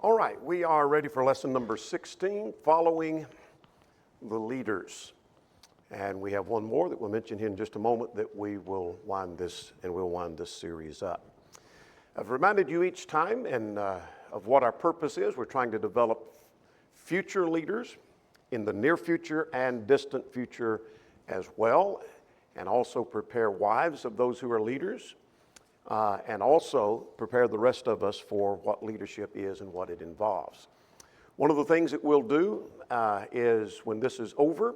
All right, we are ready for lesson number 16, following the leaders. And we have one more that we'll mention here in just a moment that we will wind this series up. I've reminded you each time of what our purpose is. We're trying to develop future leaders in the near future and distant future as well, and also prepare wives of those who are leaders, and also prepare the rest of us for what leadership is and what it involves. One of the things that we'll do is when this is over,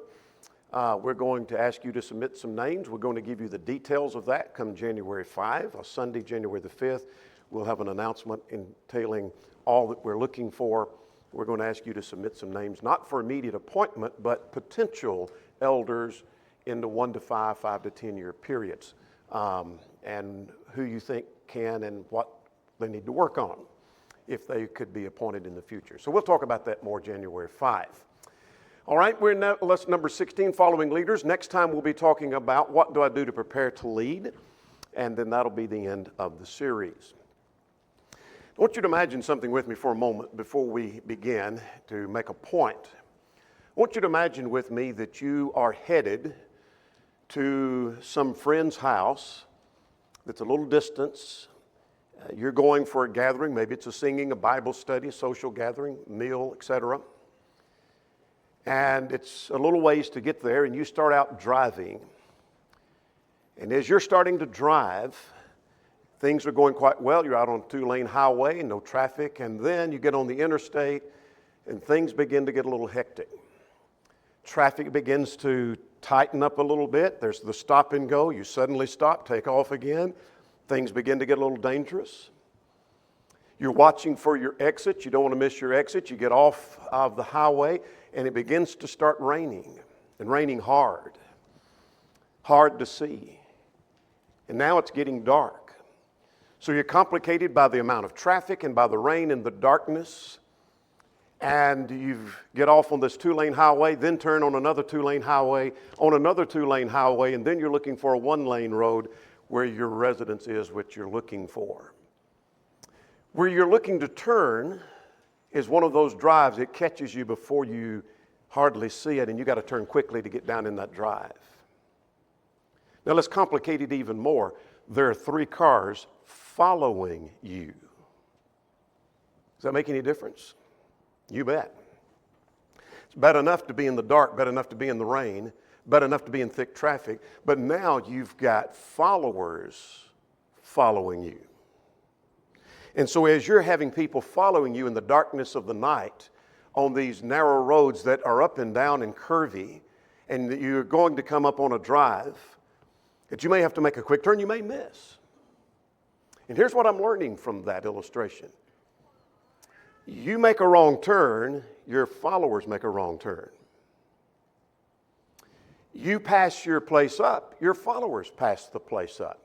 we're going to ask you to submit some names. We're going to give you the details of that come January 5, on Sunday, January the 5th. We'll have an announcement entailing all that we're looking for. We're going to ask you to submit some names, not for immediate appointment, but potential elders in the 1 to 5, 5 to 10 year periods, and who you think can and what they need to work on if they could be appointed in the future. So we'll talk about that more January 5. All right, we're in lesson number 16, following leaders. Next time we'll be talking about what do I do to prepare to lead, and then that'll be the end of the series. I want you to imagine something with me for a moment before we begin to make a point. I want you to imagine with me that you are headed to some friend's house that's a little distance. You're going for a gathering. Maybe it's a singing, a Bible study, a social gathering, meal, etc. And it's a little ways to get there, and you start out driving. And as you're starting to drive, things are going quite well. You're out on a 2-lane highway, no traffic, and then you get on the interstate, and things begin to get a little hectic. Traffic begins to tighten up a little bit. There's the stop and go. You suddenly stop, take off again. Things begin to get a little dangerous. You're watching for your exit. You don't want to miss your exit. You get off of the highway, and it begins to start raining, and raining hard to see. And now it's getting dark. So you're complicated by the amount of traffic and by the rain and the darkness. And you get off on this 2-lane highway, then turn on another 2-lane highway, on another 2-lane highway, and then you're looking for a 1-lane road where your residence is, which you're looking for. Where you're looking to turn is one of those drives. It catches you before you hardly see it, and you got to turn quickly to get down in that drive. Now let's complicate it even more. There are 3 cars following you. Does that make any difference? You bet. It's bad enough to be in the dark, bad enough to be in the rain, bad enough to be in thick traffic, but now you've got followers following you. And so as you're having people following you in the darkness of the night on these narrow roads that are up and down and curvy, and that you're going to come up on a drive that you may have to make a quick turn, you may miss. And here's what I'm learning from that illustration. You make a wrong turn, your followers make a wrong turn. You pass your place up, your followers pass the place up.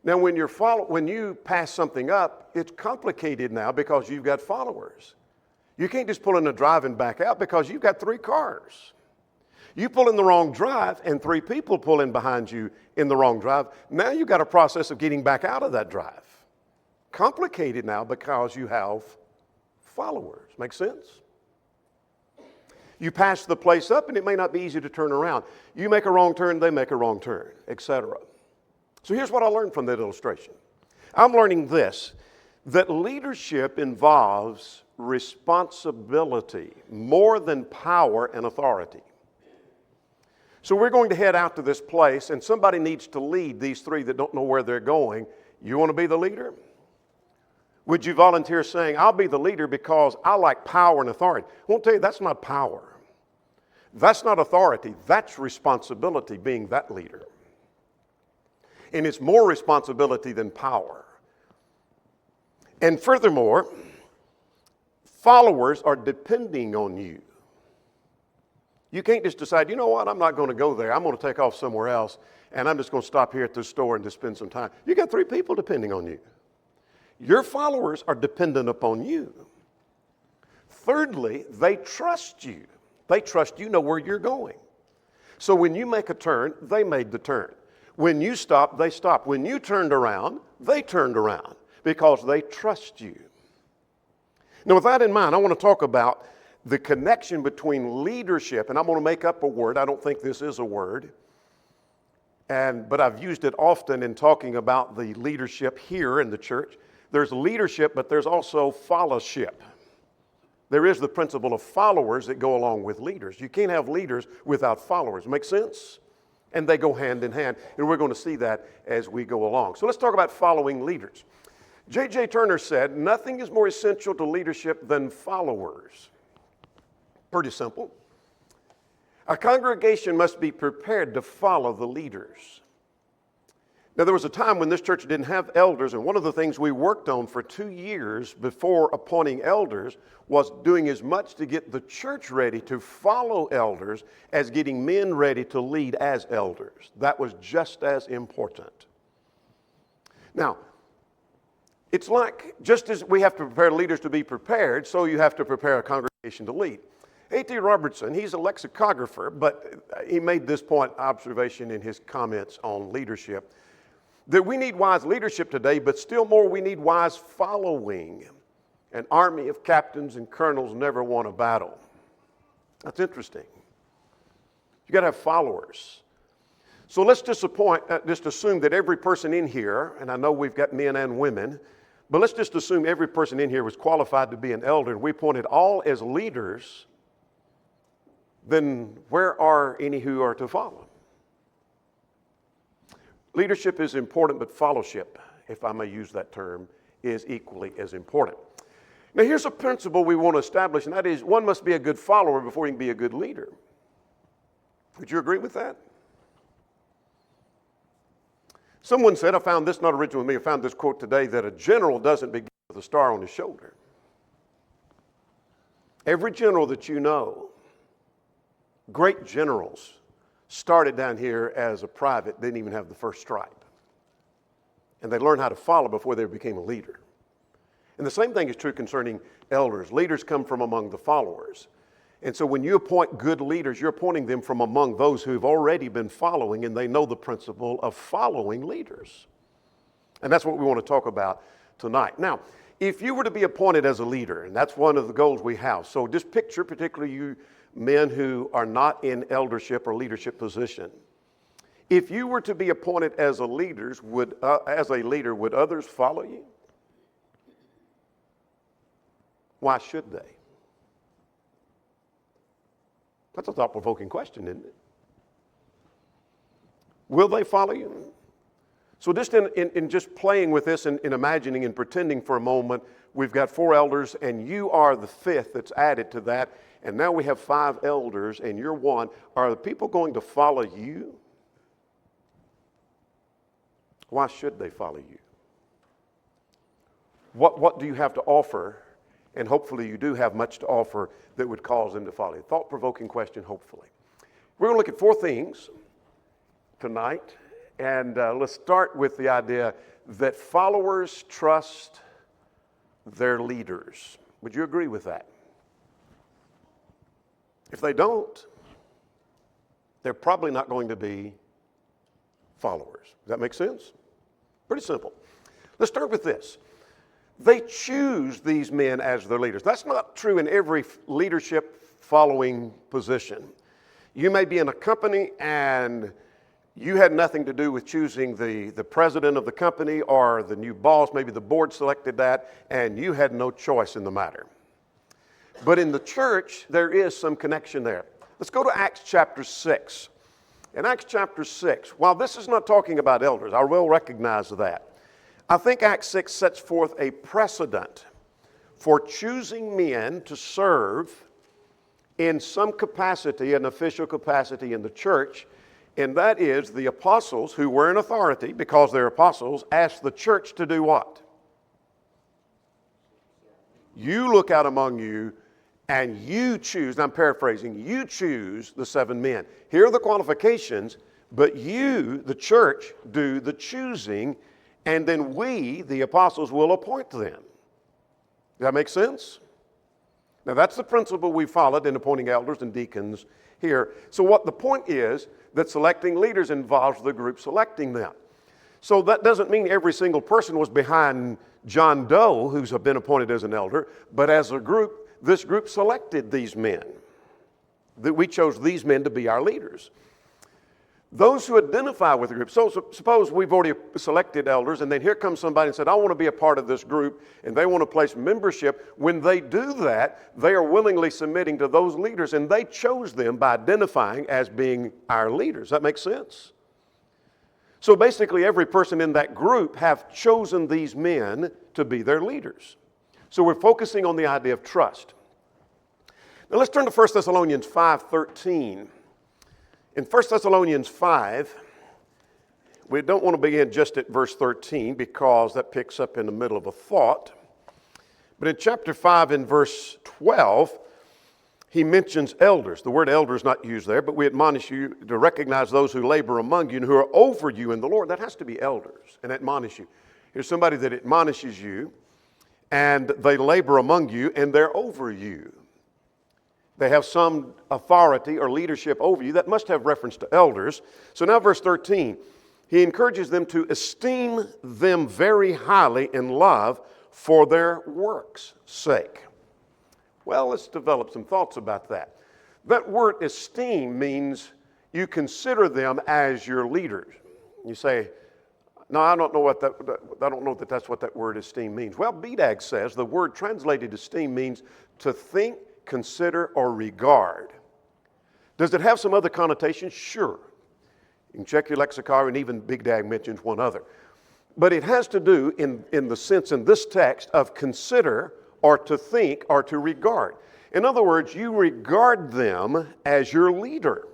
Now when you pass something up, it's complicated now because you've got followers. You can't just pull in a drive and back out because you've got 3 cars. You pull in the wrong drive and 3 people pull in behind you in the wrong drive. Now you've got a process of getting back out of that drive. Complicated now because you have followers. Make sense? You pass the place up and it may not be easy to turn around. You make a wrong turn, they make a wrong turn, etc. So here's what I learned from that illustration. I'm learning this, that leadership involves responsibility more than power and authority. So we're going to head out to this place, and somebody needs to lead these 3 that don't know where they're going. You want to be the leader? Would you volunteer saying, I'll be the leader because I like power and authority? I won't tell you, that's not power. That's not authority. That's responsibility, being that leader. And it's more responsibility than power. And furthermore, followers are depending on you. You can't just decide, you know what, I'm not going to go there. I'm going to take off somewhere else, and I'm just going to stop here at this store and just spend some time. You got 3 people depending on you. Your followers are dependent upon you. Thirdly, they trust you. They trust you know where you're going. So when you make a turn, they made the turn. When you stop, they stopped. When you turned around, they turned around because they trust you. Now, with that in mind, I want to talk about the connection between leadership, and I'm going to make up a word. I don't think this is a word, but I've used it often in talking about the leadership here in the church. There's leadership, but there's also fellowship. There is the principle of followers that go along with leaders. You can't have leaders without followers. Make sense? And they go hand in hand, and we're going to see that as we go along. So let's talk about following leaders. J.J. Turner said, "Nothing is more essential to leadership than followers." Pretty simple. A congregation must be prepared to follow the leaders. Now, there was a time when this church didn't have elders, and one of the things we worked on for 2 years before appointing elders was doing as much to get the church ready to follow elders as getting men ready to lead as elders. That was just as important. Now, it's like just as we have to prepare leaders to be prepared, so you have to prepare a congregation to lead. A.T. Robertson, he's a lexicographer, but he made this observation in his comments on leadership, that we need wise leadership today, but still more we need wise following. An army of captains and colonels never won a battle. That's interesting. You got to have followers. So let's just assume that every person in here, and I know we've got men and women, but let's just assume every person in here was qualified to be an elder, and we appointed all as leaders. Then where are any who are to follow? Leadership is important, but fellowship, if I may use that term, is equally as important. Now, here's a principle we want to establish, and that is one must be a good follower before he can be a good leader. Would you agree with that? Someone said, I found this not original with me, I found this quote today, that a general doesn't begin with a star on his shoulder. Every general that you know, great generals, started down here as a private, didn't even have the first stripe. And they learned how to follow before they became a leader. And the same thing is true concerning elders. Leaders come from among the followers. And so when you appoint good leaders, you're appointing them from among those who've already been following, and they know the principle of following leaders. And that's what we want to talk about tonight. Now, if you were to be appointed as a leader, and that's one of the goals we have, so just picture particularly you men who are not in eldership or leadership position. If you were to be appointed as a leader, would others follow you? Why should they? That's a thought-provoking question, isn't it? Will they follow you? So just in just playing with this and in imagining and pretending for a moment, we've got 4 elders and you are the 5th that's added to that. And now we have 5 elders and you're one. Are the people going to follow you? Why should they follow you? What do you have to offer? And hopefully you do have much to offer that would cause them to follow you. Thought-provoking question, hopefully. We're going to look at 4 things tonight. And let's start with the idea that followers trust their leaders. Would you agree with that? If they don't, they're probably not going to be followers. Does that make sense? Pretty simple. Let's start with this. They choose these men as their leaders. That's not true in every leadership following position. You may be in a company and you had nothing to do with choosing the president of the company or the new boss. Maybe the board selected that and you had no choice in the matter. But in the church, there is some connection there. Let's go to Acts chapter 6. In Acts chapter 6, while this is not talking about elders, I will recognize that. I think Acts 6 sets forth a precedent for choosing men to serve in some capacity, an official capacity in the church, and that is the apostles who were in authority, because they're apostles, asked the church to do what? You look out among you and you choose, and I'm paraphrasing, you choose the 7 men. Here are the qualifications, but you, the church, do the choosing, and then we, the apostles, will appoint them. Does that make sense? Now that's the principle we followed in appointing elders and deacons here. So what the point is that selecting leaders involves the group selecting them. So that doesn't mean every single person was behind John Doe, who's been appointed as an elder, but as a group, this group selected these men. That we chose these men to be our leaders. Those who identify with the group. So suppose we've already selected elders, and then here comes somebody and said, I want to be a part of this group, and they want to place membership. When they do that, they are willingly submitting to those leaders, and they chose them by identifying as being our leaders. That makes sense? So basically, every person in that group have chosen these men to be their leaders. So we're focusing on the idea of trust. Now let's turn to 1 Thessalonians 5:13. In 1 Thessalonians 5, we don't want to begin just at verse 13 because that picks up in the middle of a thought. But in chapter 5 in verse 12, he mentions elders. The word elder is not used there, but we admonish you to recognize those who labor among you and who are over you in the Lord. That has to be elders, and admonish you. Here's somebody that admonishes you, and they labor among you, and they're over you. They have some authority or leadership over you. That must have reference to elders. So now verse 13, he encourages them to esteem them very highly in love for their works' sake. Well, let's develop some thoughts about that. That word esteem means you consider them as your leaders. You say, no, I don't know that that's what that word esteem means. Well, BDAG says the word translated esteem means to think, consider, or regard. Does it have some other connotations? Sure. You can check your lexicon, and even Big Dag mentions one other. But it has to do, in the sense in this text, of consider, or to think, or to regard. In other words, you regard them as your leader.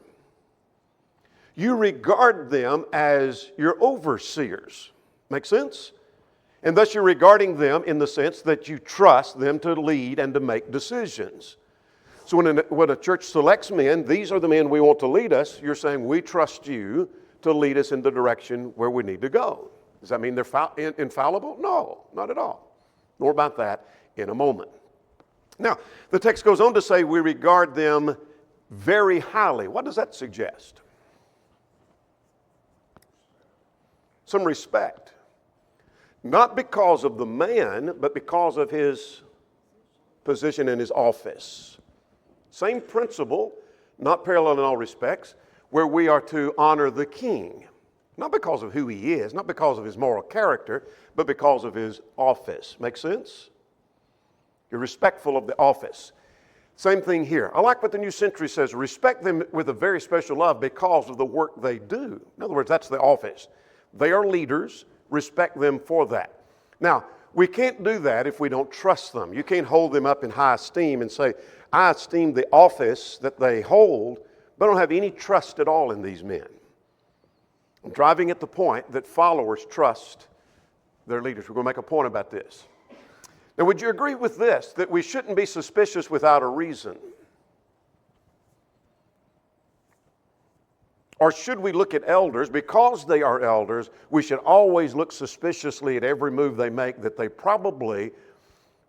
You regard them as your overseers. Make sense? And thus you're regarding them in the sense that you trust them to lead and to make decisions. So when a church selects men, these are the men we want to lead us, you're saying we trust you to lead us in the direction where we need to go. Does that mean they're infallible? No, not at all. More about that in a moment. Now, the text goes on to say we regard them very highly. What does that suggest? Some respect. Not because of the man, but because of his position in his office. Same principle, not parallel in all respects, where we are to honor the king. Not because of who he is, not because of his moral character, but because of his office. Make sense? You're respectful of the office. Same thing here. I like what the New Century says, respect them with a very special love because of the work they do. In other words, that's the office. They are leaders, respect them for that. Now, we can't do that if we don't trust them. You can't hold them up in high esteem and say, I esteem the office that they hold, but I don't have any trust at all in these men. I'm driving at the point that followers trust their leaders. We're going to make a point about this. Now, would you agree with this, that we shouldn't be suspicious without a reason? Or should we look at elders, because they are elders, we should always look suspiciously at every move they make, that they probably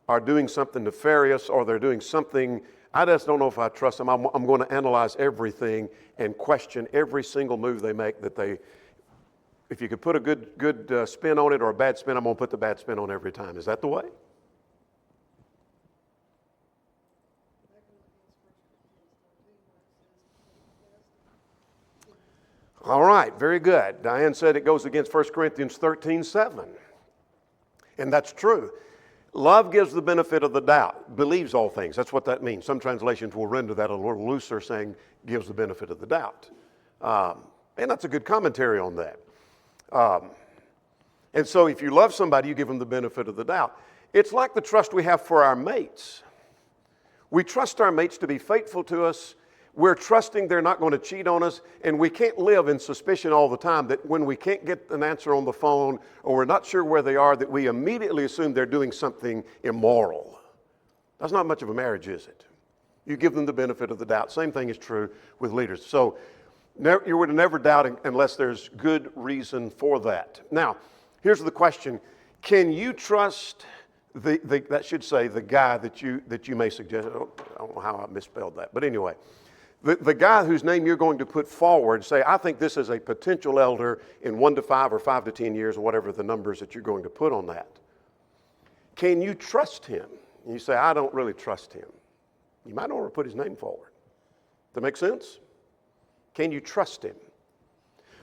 are doing something nefarious or they're doing something, I just don't know if I trust them. I'm going to analyze everything and question every single move they make, that they, if you could put a good spin on it or a bad spin, I'm going to put the bad spin on every time. Is that the way? All right, very good. Diane said it goes against 1 Corinthians 13:7. And that's true. Love gives the benefit of the doubt, believes all things. That's what that means. Some translations will render that a little looser, saying gives the benefit of the doubt. And that's a good commentary on that. And so if you love somebody, you give them the benefit of the doubt. It's like the trust we have for our mates. We trust our mates to be faithful to us. We're trusting they're not going to cheat on us, and we can't live in suspicion all the time that when we can't get an answer on the phone or we're not sure where they are, that we immediately assume they're doing something immoral. That's not much of a marriage, is it? You give them the benefit of the doubt. Same thing is true with leaders. So you would never doubt unless there's good reason for that. Now, here's the question. Can you trust that should say the guy that you may suggest? I don't know how I misspelled that, but anyway. The guy whose name you're going to put forward, say, I think this is a potential elder in 1 to 5 or 5 to 10 years, or whatever the numbers that you're going to put on that. Can you trust him? And you say, I don't really trust him. You might not want to put his name forward. Does that make sense? Can you trust him?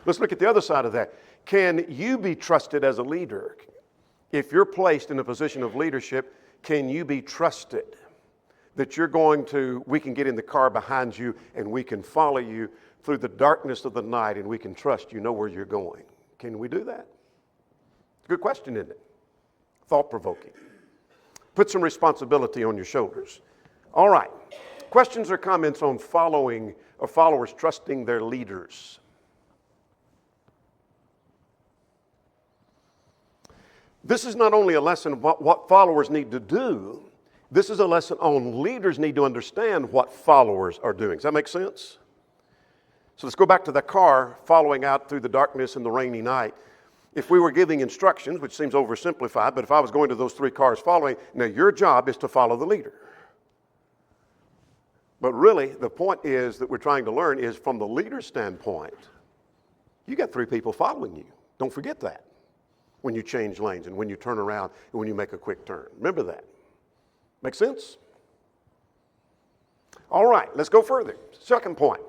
Let's look at the other side of that. Can you be trusted as a leader? If you're placed in a position of leadership, can you be trusted? That we can get in the car behind you and we can follow you through the darkness of the night and we can trust you know where you're going. Can we do that? Good question, isn't it? Thought-provoking. Put some responsibility on your shoulders. All right. Questions or comments on following or followers trusting their leaders? This is not only a lesson of what followers need to do, this is a lesson on leaders need to understand what followers are doing. Does that make sense? So let's go back to the car following out through the darkness and the rainy night. If we were giving instructions, which seems oversimplified, but if I was going to those 3 cars following, now your job is to follow the leader. But really, the point is that we're trying to learn is from the leader's standpoint, you got 3 people following you. Don't forget that when you change lanes and when you turn around and when you make a quick turn. Remember that. Make sense? All right, let's go further. Second point.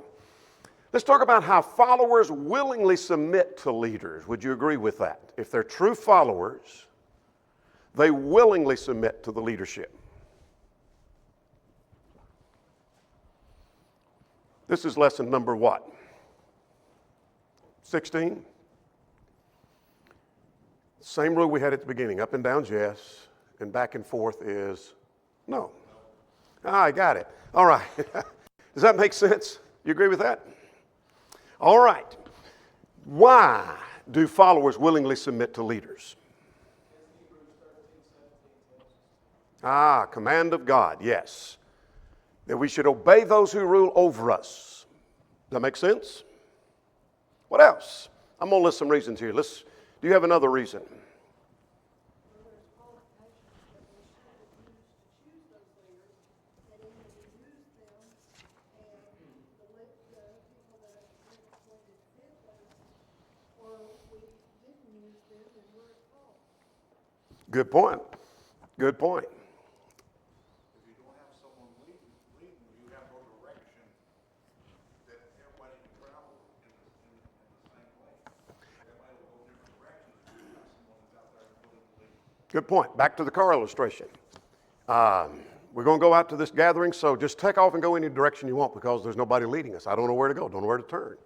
Let's talk about how followers willingly submit to leaders. Would you agree with that? If they're true followers, they willingly submit to the leadership. This is lesson number what? 16? Same rule we had at the beginning. Up and down's yes, and back and forth is no. I got it. All right. Does that make sense? You agree with that? All right. Why do followers willingly submit to leaders? Command of God, yes. That we should obey those who rule over us. Does that make sense? What else? I'm going to list some reasons here. Do you have another reason? Good point. Good point. If you don't have someone leading, you have no direction that everybody can travel in the same way. Everybody will go different directions if you have someone that's out there willing to lead. Good point. Back to the car illustration. We're going to go out to this gathering, so just take off and go any direction you want because there's nobody leading us. I don't know where to go, don't know where to turn.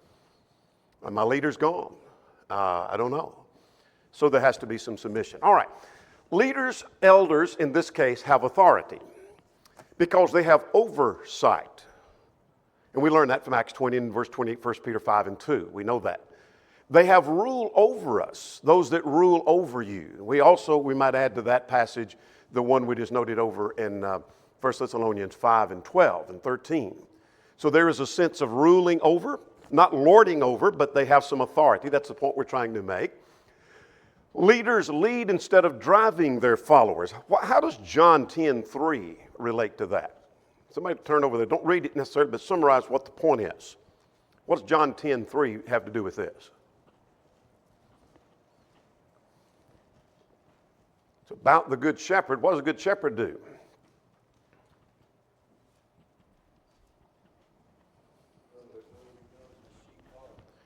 My leader's gone. I don't know. So there has to be some submission. All right. Leaders, elders in this case, have authority because they have oversight. And we learn that from Acts 20 and verse 28, 1 Peter 5 and 2. We know that. They have rule over us, those that rule over you. We might add to that passage the one we just noted over in 1 Thessalonians 5 and 12 and 13. So there is a sense of ruling over, not lording over, but they have some authority. That's the point we're trying to make. Leaders lead instead of driving their followers. How does John 10:3 relate to that? Somebody turn over there. Don't read it necessarily, but summarize what the point is. What does John 10:3 have to do with this? It's about the Good Shepherd. What does a Good Shepherd do?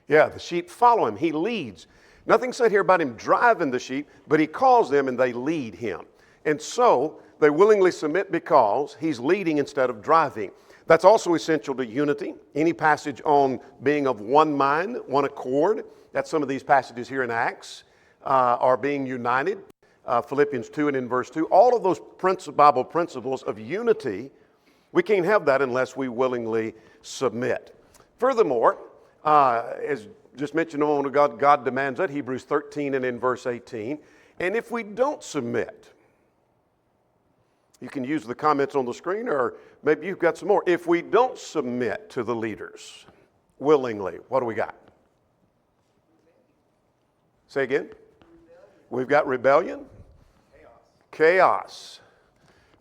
Yeah, the sheep follow him. He leads. Nothing said here about him driving the sheep, but he calls them and they lead him. And so they willingly submit because he's leading instead of driving. That's also essential to unity. Any passage on being of one mind, one accord, that's some of these passages here in Acts, are being united. Philippians 2 and in verse 2. All of those Bible principles of unity, we can't have that unless we willingly submit. Furthermore, as just mentioned a moment ago, God demands that, Hebrews 13 and in verse 18. And if we don't submit, you can use the comments on the screen or maybe you've got some more. If we don't submit to the leaders willingly, what do we got? Say again? We've got rebellion, chaos,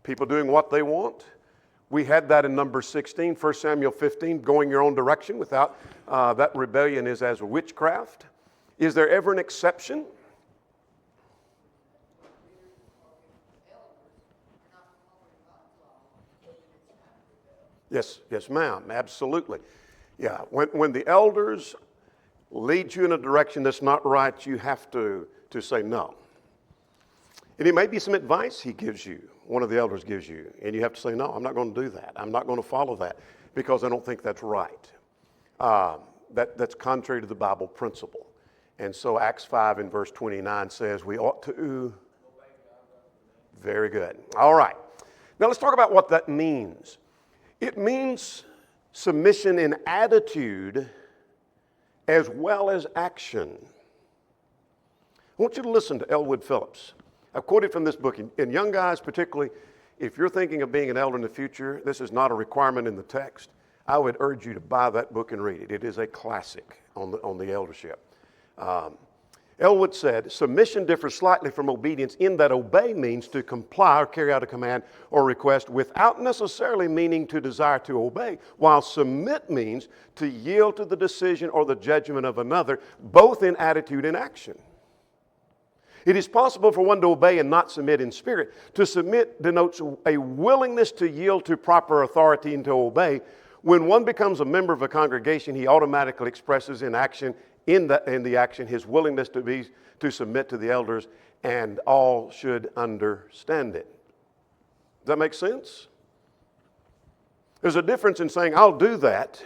people doing what they want, We had that in Numbers 16, 1 Samuel 15, going your own direction without that rebellion is as witchcraft. Is there ever an exception? Yes, yes, ma'am, absolutely. Yeah, when the elders lead you in a direction that's not right, you have to say no. And it may be some advice he gives you, one of the elders gives you, and you have to say, no, I'm not going to do that. I'm not going to follow that because I don't think that's right. That's contrary to the Bible principle. And so Acts 5 and verse 29 says we ought to. Very good. All right. Now let's talk about what that means. It means submission in attitude as well as action. I want you to listen to Elwood Phillips. I've quoted from this book. And young guys particularly, if you're thinking of being an elder in the future, this is not a requirement in the text. I would urge you to buy that book and read it. It is a classic on the eldership. Elwood said, submission differs slightly from obedience in that obey means to comply or carry out a command or request without necessarily meaning to desire to obey, while submit means to yield to the decision or the judgment of another, both in attitude and action. It is possible for one to obey and not submit in spirit. To submit denotes a willingness to yield to proper authority and to obey. When one becomes a member of a congregation, he automatically expresses in action, in the action, his willingness to submit to the elders, and all should understand it. Does that make sense? There's a difference in saying, I'll do that.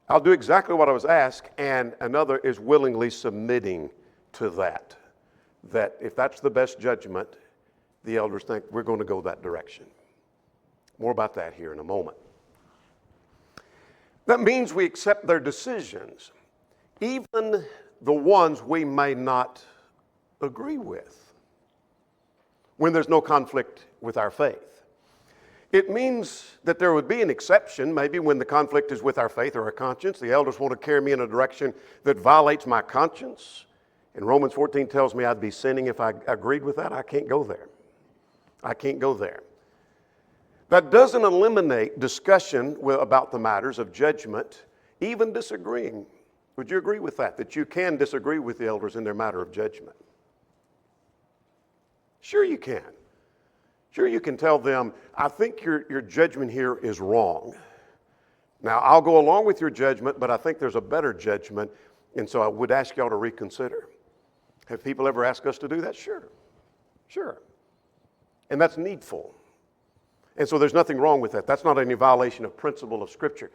I'll do exactly what I was asked, and another is willingly submitting to that. That if that's the best judgment, the elders think we're going to go that direction. More about that here in a moment. That means we accept their decisions, even the ones we may not agree with, when there's no conflict with our faith. It means that there would be an exception, maybe when the conflict is with our faith or our conscience. The elders want to carry me in a direction that violates my conscience. And Romans 14 tells me I'd be sinning if I agreed with that. I can't go there. I can't go there. That doesn't eliminate discussion about the matters of judgment, even disagreeing. Would you agree with that? That you can disagree with the elders in their matter of judgment? Sure you can. Sure you can tell them, I think your judgment here is wrong. Now, I'll go along with your judgment, but I think there's a better judgment, and so I would ask y'all to reconsider. Have people ever asked us to do that? Sure. Sure. And that's needful. And so there's nothing wrong with that. That's not any violation of principle of Scripture.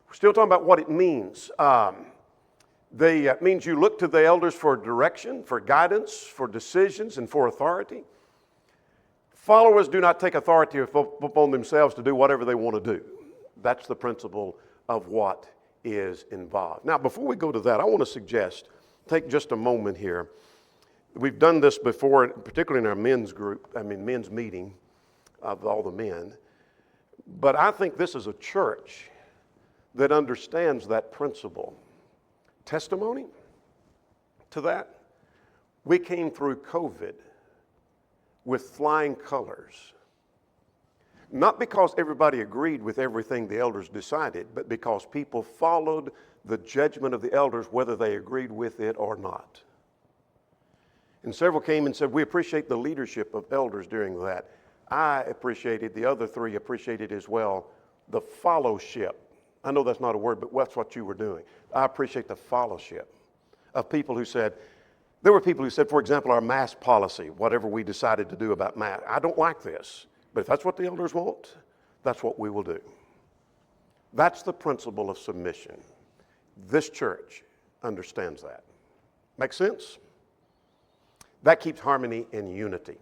We're still talking about what it means. It means you look to the elders for direction, for guidance, for decisions, and for authority. Followers do not take authority upon themselves to do whatever they want to do. That's the principle of what is involved. Now, before we go to that, I want to suggest, take just a moment here. We've done this before, particularly in our men's meeting of all the men. But I think this is a church that understands that principle. Testimony to that, we came through COVID with flying colors. Not because everybody agreed with everything the elders decided, but because people followed the judgment of the elders whether they agreed with it or not. And several came and said, we appreciate the leadership of elders during that. I appreciated, the other three appreciated as well, the fellowship. I know that's not a word, but that's what you were doing. I appreciate the fellowship of people who said, there were people who said, for example, our mask policy, whatever we decided to do about masks, I don't like this, but if that's what the elders want, that's what we will do. That's the principle of submission. This church understands that. Make sense? That keeps harmony and unity.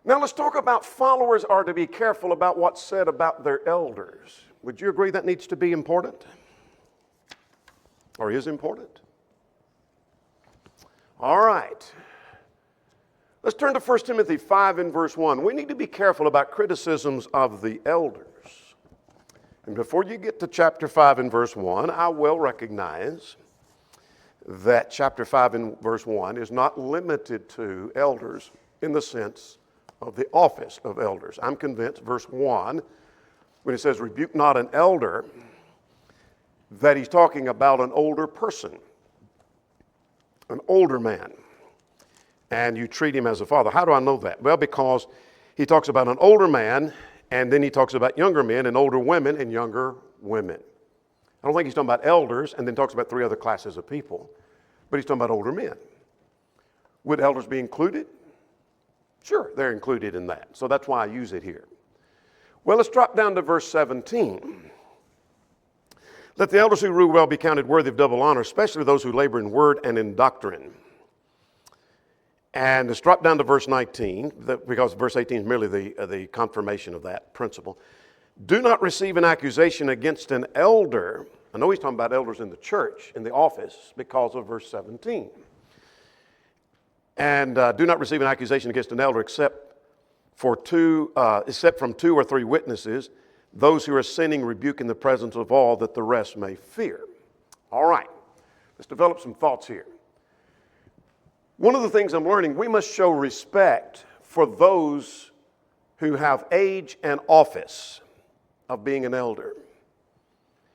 Now let's talk about followers are to be careful about what's said about their elders. Would you agree that needs to be important? Or is important? All right. Let's turn to 1 Timothy 5 and verse 1. We need to be careful about criticisms of the elders. And before you get to chapter 5 and verse 1, I will recognize that chapter 5 and verse 1 is not limited to elders in the sense of the office of elders. I'm convinced, verse 1, when it says, rebuke not an elder, that he's talking about an older person, an older man, and you treat him as a father. How do I know that? Well, because he talks about an older man, and then he talks about younger men and older women and younger women. I don't think he's talking about elders and then talks about 3 other classes of people, but he's talking about older men. Would elders be included? Sure, they're included in that. So that's why I use it here. Well, let's drop down to verse 17. Let the elders who rule well be counted worthy of double honor, especially those who labor in word and in doctrine. And let's drop down to verse 19, because verse 18 is merely the confirmation of that principle. Do not receive an accusation against an elder. I know he's talking about elders in the church, in the office, because of verse 17. And do not receive an accusation against an elder except from 2 or 3 witnesses, those who are sinning rebuke in the presence of all, that the rest may fear. All right, let's develop some thoughts here. One of the things I'm learning, we must show respect for those who have age and office of being an elder.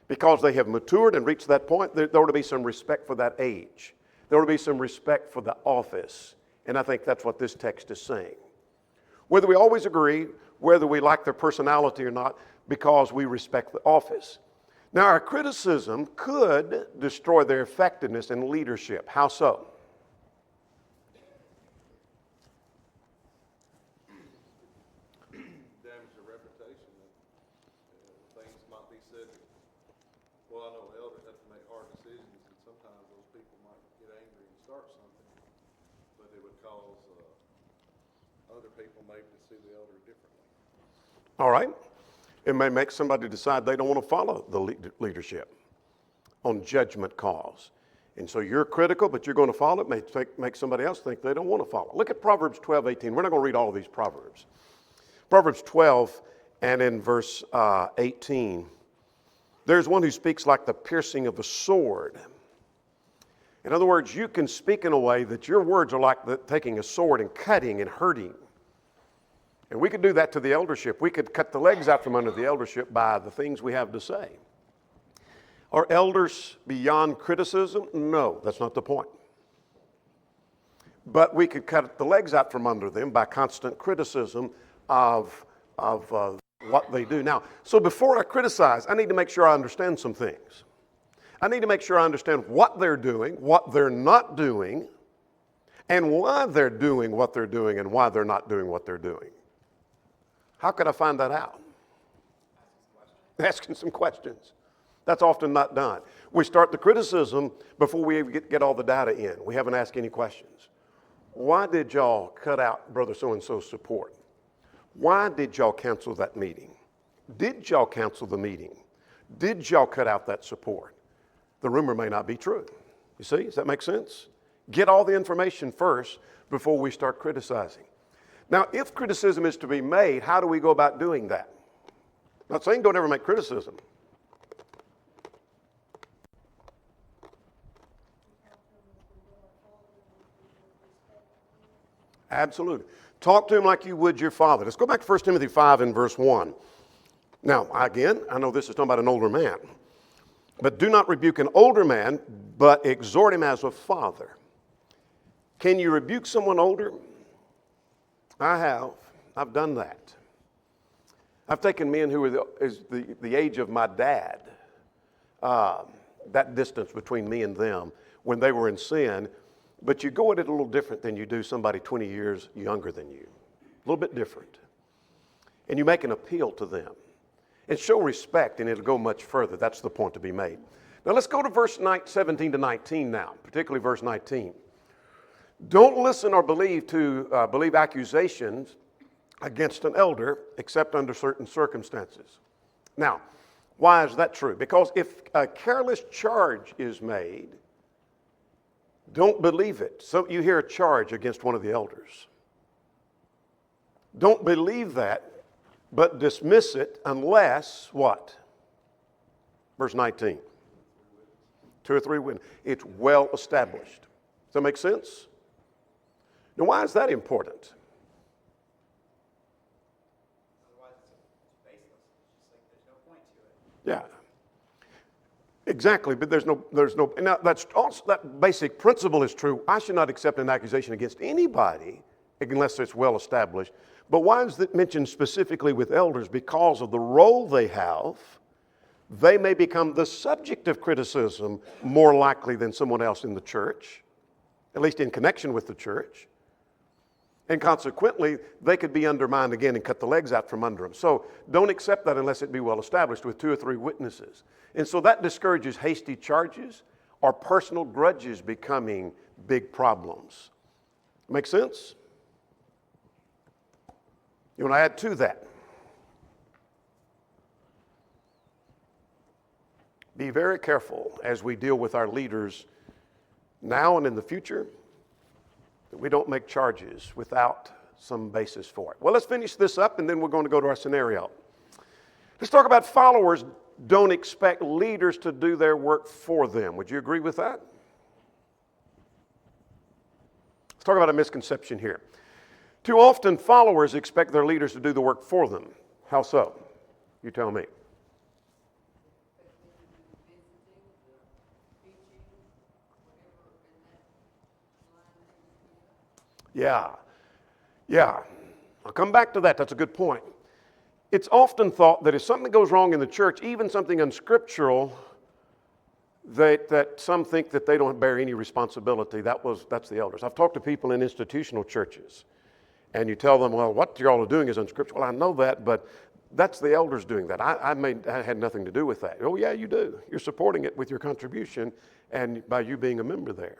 Because they have matured and reached that point, there ought to be some respect for that age. There ought to be some respect for the office. And I think that's what this text is saying. Whether we always agree, whether we like their personality or not, because we respect the office. Now, our criticism could destroy their effectiveness in leadership. How so? Damage the reputation. Things might be said. Well, I know elders have to make hard decisions, and sometimes those people might get angry and start something, but it would cause other people maybe to see the elder differently. All right. It may make somebody decide they don't want to follow the leadership on judgment calls. And so you're critical, but you're going to follow it. May make somebody else think they don't want to follow. Look at Proverbs 12:18. We're not going to read all of these Proverbs. Proverbs 12 and in verse 18. There's one who speaks like the piercing of a sword. In other words, you can speak in a way that your words are like taking a sword and cutting and hurting. And we could do that to the eldership. We could cut the legs out from under the eldership by the things we have to say. Are elders beyond criticism? No, that's not the point. But we could cut the legs out from under them by constant criticism of what they do. Now, so before I criticize, I need to make sure I understand some things. I need to make sure I understand what they're doing, what they're not doing, and why they're doing what they're doing and why they're not doing what they're doing. How could I find that out? Asking some questions. That's often not done. We start the criticism before we even get all the data in. We haven't asked any questions. Why did y'all cut out Brother So-and-so's support? Why did y'all cancel that meeting? Did y'all cancel the meeting? Did y'all cut out that support? The rumor may not be true. You see, does that make sense? Get all the information first before we start criticizing. Now, if criticism is to be made, how do we go about doing that? I'm not saying don't ever make criticism. Absolutely. Talk to him like you would your father. Let's go back to 1 Timothy 5 and verse 1. Now, again, I know this is talking about an older man. But do not rebuke an older man, but exhort him as a father. Can you rebuke someone older? I have. I've done that. I've taken men who were the age of my dad, that distance between me and them when they were in sin, but you go at it a little different than you do somebody 20 years younger than you. A little bit different. And you make an appeal to them. And show respect, and it'll go much further. That's the point to be made. Now let's go to verse 17 to 19 now, particularly verse 19. Don't listen or believe accusations against an elder except under certain circumstances. Now, why is that true? Because if a careless charge is made, don't believe it. So you hear a charge against one of the elders. Don't believe that, but dismiss it unless what? Verse 19. 2 or 3 witnesses. It's well established. Does that make sense? Now, why is that important? Yeah. Exactly, but there's no, now that's also, that basic principle is true. I should not accept an accusation against anybody unless it's well established. But why is it mentioned specifically with elders? Because of the role they have, they may become the subject of criticism more likely than someone else in the church, at least in connection with the church. And consequently, they could be undermined again and cut the legs out from under them. So don't accept that unless it be well established with 2 or 3 witnesses. And so that discourages hasty charges or personal grudges becoming big problems. Make sense? You want to add to that? Be very careful as we deal with our leaders now and in the future that we don't make charges without some basis for it. Well, let's finish this up and then we're going to go to our scenario. Let's talk about followers don't expect leaders to do their work for them. Would you agree with that? Let's talk about a misconception here. Too often followers expect their leaders to do the work for them. How so? You tell me. Yeah. I'll come back to that. That's a good point. It's often thought that if something goes wrong in the church, even something unscriptural, that some think that they don't bear any responsibility. That's the elders. I've talked to people in institutional churches, and you tell them, well, what y'all are doing is unscriptural. Well, I know that, but that's the elders doing that. I had nothing to do with that. Oh, yeah, you do. You're supporting it with your contribution and by you being a member there.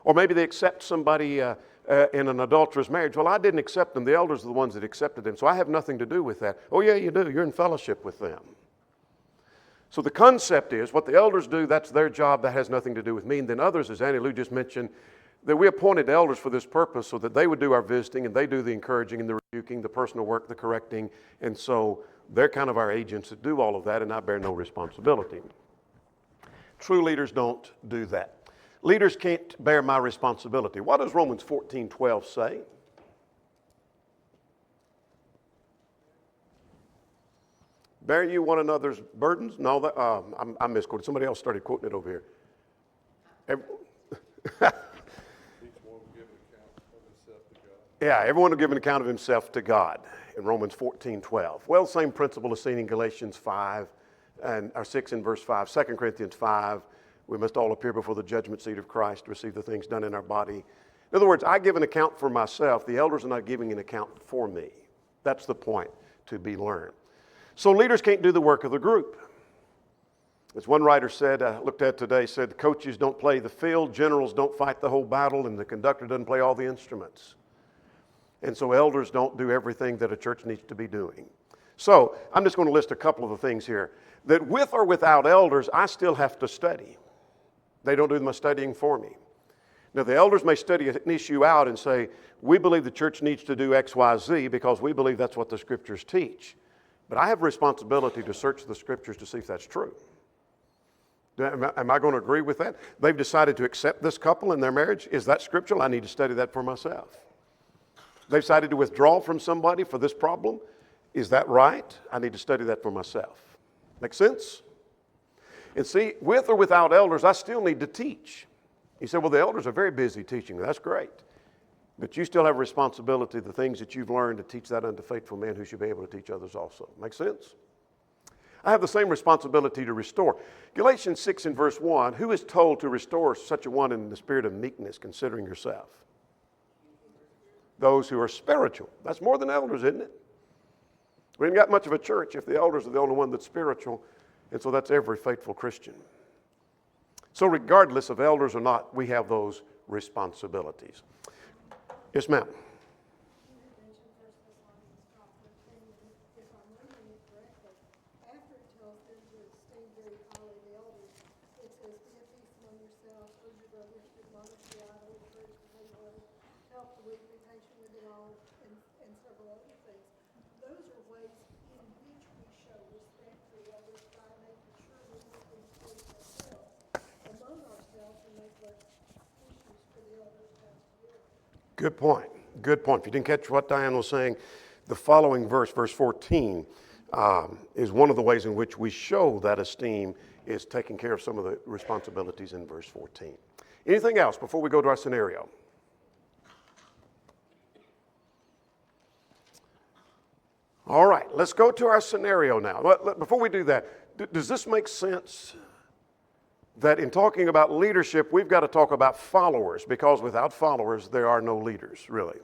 Or maybe they accept somebody in an adulterous marriage. Well, I didn't accept them. The elders are the ones that accepted them, so I have nothing to do with that. Oh, yeah, you do. You're in fellowship with them. So the concept is what the elders do, that's their job. That has nothing to do with me. And then others, as Annie Lou just mentioned, that we appointed elders for this purpose so that they would do our visiting and they do the encouraging and the rebuking, the personal work, the correcting. And so they're kind of our agents that do all of that, and I bear no responsibility. True leaders don't do that. Leaders can't bear my responsibility. What does Romans 14:12 say? Bear you one another's burdens? No, I misquoted. Somebody else started quoting it over here. Yeah, everyone will give an account of himself to God in Romans 14:12. Well, same principle is seen in Galatians 5 or 6 in verse 5, 2 Corinthians 5. We must all appear before the judgment seat of Christ to receive the things done in our body. In other words, I give an account for myself. The elders are not giving an account for me. That's the point to be learned. So leaders can't do the work of the group. As one writer said, I looked at today, said coaches don't play the field, generals don't fight the whole battle, and the conductor doesn't play all the instruments. And so elders don't do everything that a church needs to be doing. So I'm just going to list a couple of the things here. That with or without elders, I still have to study. They don't do my studying for me. Now, the elders may study an issue out and say, we believe the church needs to do X, Y, Z because we believe that's what the scriptures teach. But I have a responsibility to search the scriptures to see if that's true. Am I going to agree with that? They've decided to accept this couple in their marriage. Is that scriptural? I need to study that for myself. They've decided to withdraw from somebody for this problem. Is that right? I need to study that for myself. Make sense? And see, with or without elders, I still need to teach. He said, well, the elders are very busy teaching. That's great. But you still have a responsibility, the things that you've learned, to teach that unto faithful men who should be able to teach others also. Make sense? I have the same responsibility to restore. Galatians 6 in verse 1, who is told to restore such a one in the spirit of meekness, considering yourself? Those who are spiritual. That's more than elders, isn't it? We ain't got much of a church if the elders are the only one that's spiritual. And so that's every faithful Christian. So regardless of elders or not, we have those responsibilities. Yes, ma'am. Good point. Good point. If you didn't catch what Diane was saying, the following verse, verse 14, is one of the ways in which we show that esteem is taking care of some of the responsibilities in verse 14. Anything else before we go to our scenario? All right, let's go to our scenario now. Before we do that, does this make sense? That in talking about leadership, we've got to talk about followers, because without followers, there are no leaders, really.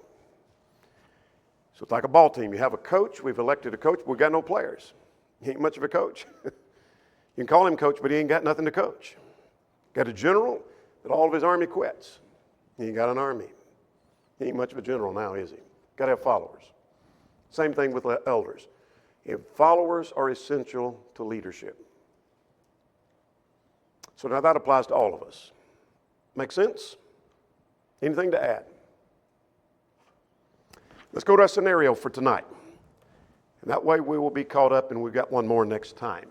So it's like a ball team. You have a coach, we've elected a coach, but we've got no players. He ain't much of a coach. You can call him coach, but he ain't got nothing to coach. Got a general that all of his army quits. He ain't got an army. He ain't much of a general now, is he? Got to have followers. Same thing with elders. If followers are essential to leadership. So now that applies to all of us. Make sense? Anything to add? Let's go to our scenario for tonight. And that way we will be caught up, and we've got one more next time.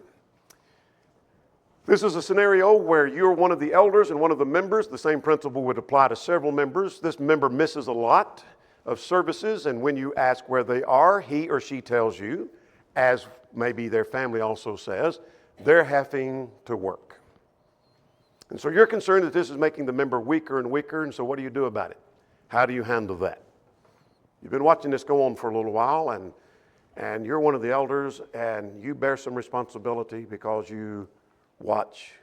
This is a scenario where you're one of the elders and one of the members. The same principle would apply to several members. This member misses a lot of services, and when you ask where they are, he or she tells you, as maybe their family also says, they're having to work. And so you're concerned that this is making the member weaker and weaker, and so what do you do about it? How do you handle that? You've been watching this go on for a little while, and you're one of the elders, and you bear some responsibility because you watch.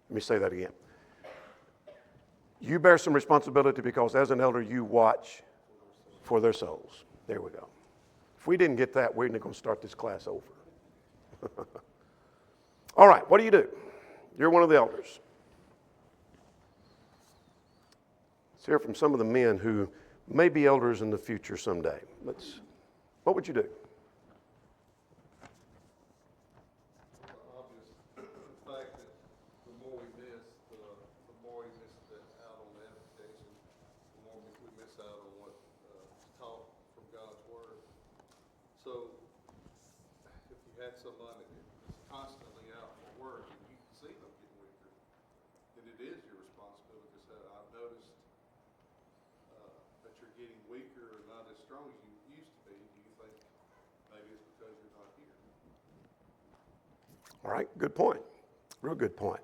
Let me say that again. You bear some responsibility because as an elder, you watch for their souls. There we go. If we didn't get that, we're not going to start this class over. All right, what do you do? You're one of the elders. Let's hear from some of the men who may be elders in the future someday. What would you do? So, if you had someone that is constantly out for work and you can see them getting weaker, then it is your responsibility to say, I've noticed that you're getting weaker or not as strong as you used to be. Do you think maybe it's because you're not here? All right, good point. Real good point.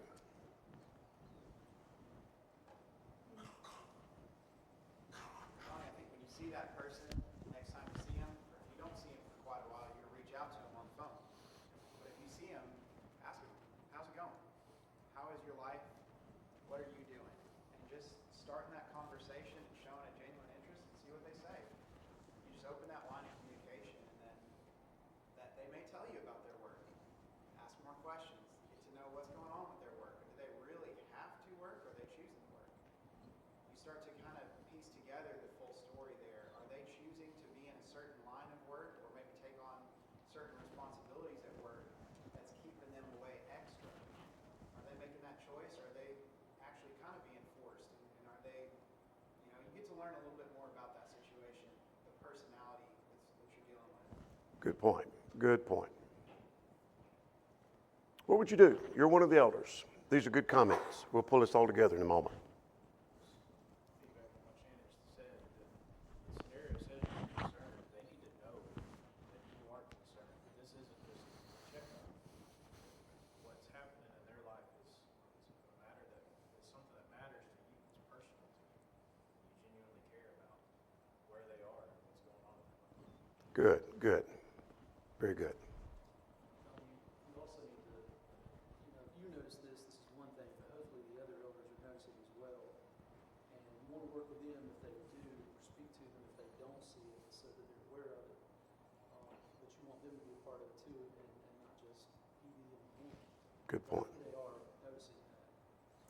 Good point. Good point. What would you do? You're one of the elders. These are good comments. We'll pull this all together in a moment. Good, good. Very good. You also need to, you notice this is one thing, but hopefully the other elders are noticing as well. And you want to work with them if they do, or speak to them if they don't see it, so that they're aware of it. But you want them to be a part of it too, and not just you be the one. Good point. They are noticing that.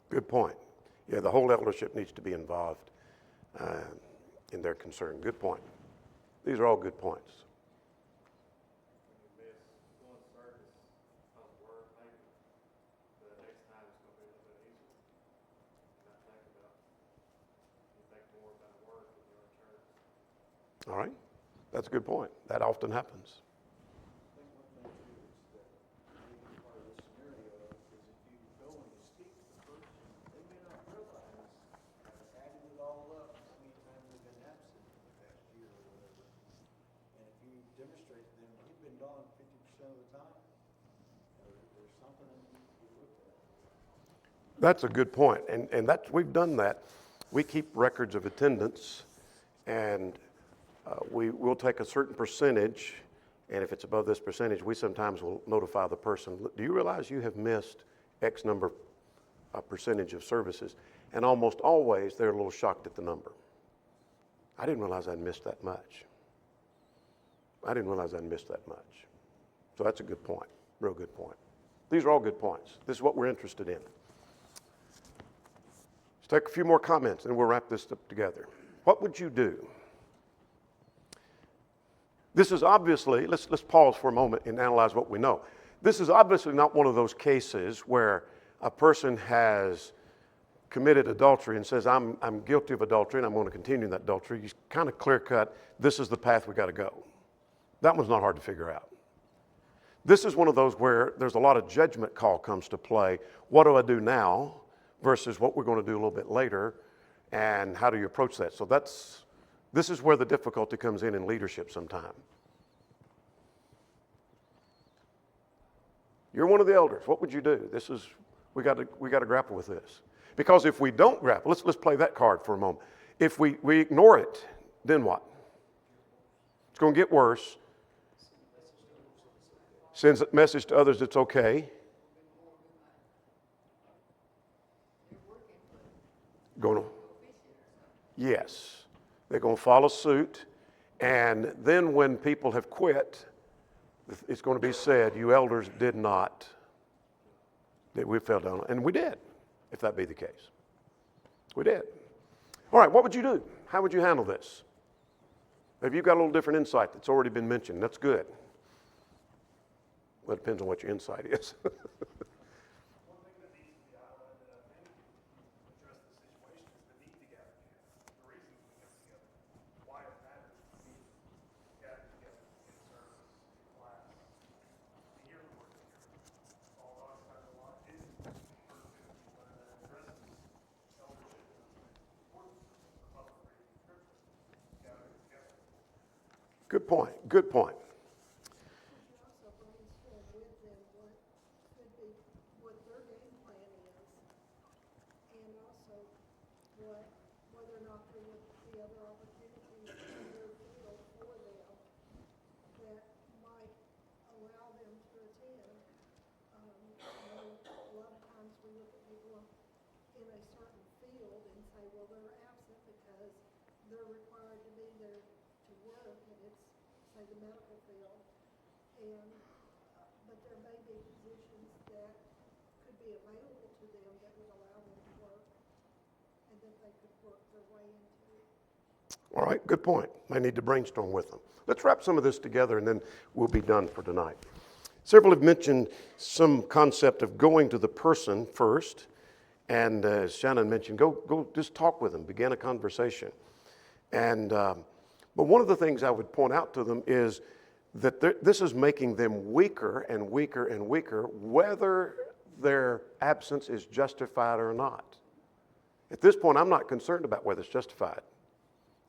Good point. Yeah, the whole eldership needs to be involved in their concern. Good point. These are all good points. When you miss one service of work, maybe the next time it's going to be a little bit easier. Not think about, you think more about work when you're in church. All right. That's a good point. That often happens. I think one thing too is that maybe part of the scenario is if you go and you speak to the person, they may not realize, adding it all up, how many times they've been absent in the past year or whatever. And if you on 50% of the time. There's something that needs to be looked at. That's a good point, and we've done that. We keep records of attendance, and we'll take a certain percentage, and if it's above this percentage, we sometimes will notify the person, do you realize you have missed X number percentage of services? And almost always, they're a little shocked at the number. I didn't realize I'd missed that much. I didn't realize I'd missed that much. So that's a good point, real good point. These are all good points. This is what we're interested in. Let's take a few more comments and we'll wrap this up together. What would you do? This is obviously, let's pause for a moment and analyze what we know. This is obviously not one of those cases where a person has committed adultery and says, I'm guilty of adultery and I'm going to continue that adultery. He's kind of clear cut, this is the path we got to go. That one's not hard to figure out. This is one of those where there's a lot of judgment call comes to play. What do I do now versus what we're going to do a little bit later, and how do you approach that? So this is where the difficulty comes in leadership sometime. You're one of the elders. What would you do? We got to grapple with this. Because if we don't grapple, let's play that card for a moment. If we ignore it, then what? It's going to get worse. Sends a message to others it's okay. Yes. They're going to follow suit. And then when people have quit, it's going to be said, you elders did not, that we fell down. And we did, if that be the case. We did. All right, what would you do? How would you handle this? Maybe you've got a little different insight that's already been mentioned. That's good. Well, it depends on what your insight is. One thing that needs to be highlighted that I think address the situation is the need to gather together. The reason we get together, why it matters to be gathered together in service, in class, to hear the word together. Although I've had a lot in addresses eldership and the importance of public reading scripture, gathering together. Good point. Good point. Whether or not there would be other opportunities in their field for them that might allow them to attend. A lot of times we look at people in a certain field and say, well, they're absent because they're required to be there to work, and it's, say, the medical field. And, but there may be positions that could be available to them that would allow them to work, and that they could work their way into. All right, good point. I need to brainstorm with them. Let's wrap some of this together and then we'll be done for tonight. Several have mentioned some concept of going to the person first. And as Shannon mentioned, go just talk with them, begin a conversation. And but one of the things I would point out to them is that this is making them weaker and weaker and weaker, whether their absence is justified or not. At this point, I'm not concerned about whether it's justified.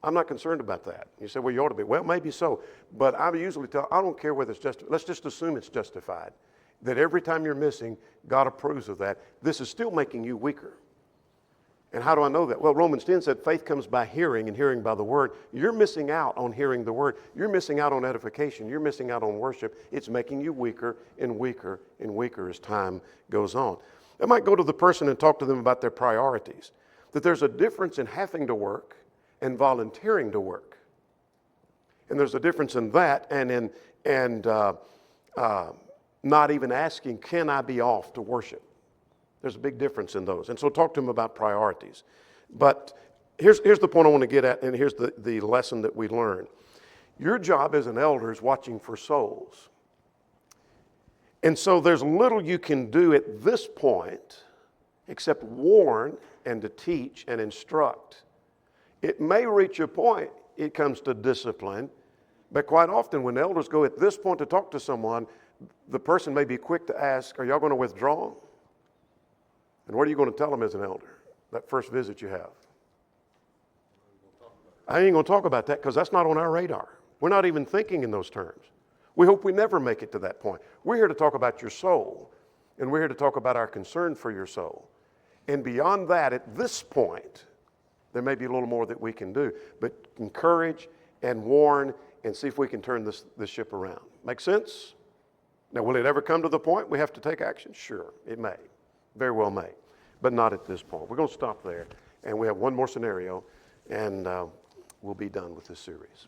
I'm not concerned about that. You say, well, you ought to be. Well, maybe so. But I usually tell, I don't care whether it's justified. Let's just assume it's justified. That every time you're missing, God approves of that. This is still making you weaker. And how do I know that? Well, Romans 10 said faith comes by hearing and hearing by the word. You're missing out on hearing the word. You're missing out on edification. You're missing out on worship. It's making you weaker and weaker and weaker as time goes on. I might go to the person and talk to them about their priorities. That there's a difference in having to work and volunteering to work. And there's a difference in that and not even asking, can I be off to worship? There's a big difference in those. And so talk to them about priorities. But here's the point I want to get at, and here's the lesson that we learn. Your job as an elder is watching for souls. And so there's little you can do at this point except warn and to teach and instruct. It may reach a point, it comes to discipline, but quite often when elders go at this point to talk to someone, the person may be quick to ask, are y'all going to withdraw? And what are you going to tell them as an elder, that first visit you have? I ain't going to talk about that because that's not on our radar. We're not even thinking in those terms. We hope we never make it to that point. We're here to talk about your soul, and we're here to talk about our concern for your soul. And beyond that, at this point, there may be a little more that we can do, but encourage and warn and see if we can turn this ship around. Make sense? Now, will it ever come to the point we have to take action? Sure, it may. Very well may, but not at this point. We're going to stop there, and we have one more scenario, and we'll be done with this series.